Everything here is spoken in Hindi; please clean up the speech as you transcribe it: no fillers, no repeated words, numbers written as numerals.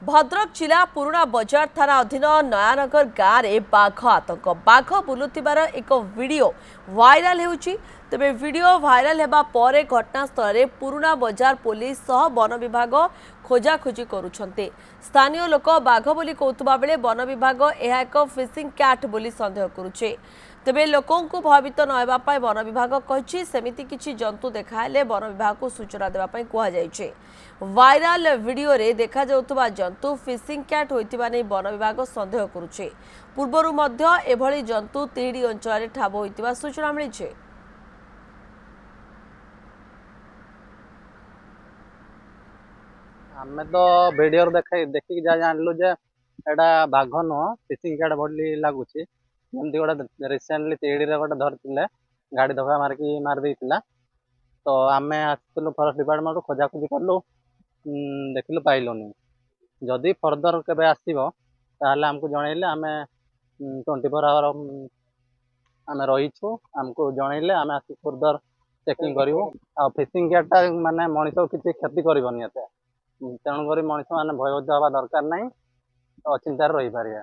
भद्रक जिला पुराणा बजार थाना अधीन नयानगर गाँव में बाघ आतंक बाघ बुलुथिबार एक वीडियो वायरल होउछि। तेबे वीडियो वायरल हेबा परे घटनास्थल में पुराणा बजार पुलिस सह वन विभाग खोजाखोजी करुछन्ते। स्थानीय लोक बाघ बोली कहउतबा बेले वन विभाग यह एक फिशिंग कैट बोली संदेह करुछे। तेबे लोकों को भयभीत न हेबा पाई वन विभाग कहिछि सेमिति किछि जंतु देखाइले वन विभाग को सूचना देबा पाई कुहा जायछि। वायरल वीडियो रे देखा जाउतबा जंतु फिशिंग कैट होइतिबा नै वन विभाग संदेह करुछे। पूर्वरु मध्य एभली जंतु तिहिडी अंचल रे ठाब होइतिबा सूचना मिलिछे। आमे तो वीडियो देखिक जा जानलु जे एटा बाघ नुह फिशिंग कैट भली लगुच जमती गोटे रिसेंटली तिहिडी गोटे धरते गाड़ी धक्का मारिकी मार देइतिला। तो आमे आसलु फरेस्ट डिपार्टमेंट खोजाखोजी कलु देखिलु पाइलुनी। जदि फर्दर केबे आसीबो ताहले हमको जणैले आमे 24 आवर आमे रहीछु हमको जणैले आमे आसी फर्दर चेकिंग करिवु। आ फिशिंग कैट माने मनिष किछि क्षति करबोनी एते तेणुक मनीष मैंने भयभीत हवा दरकार ना अचिंतार रही पारे।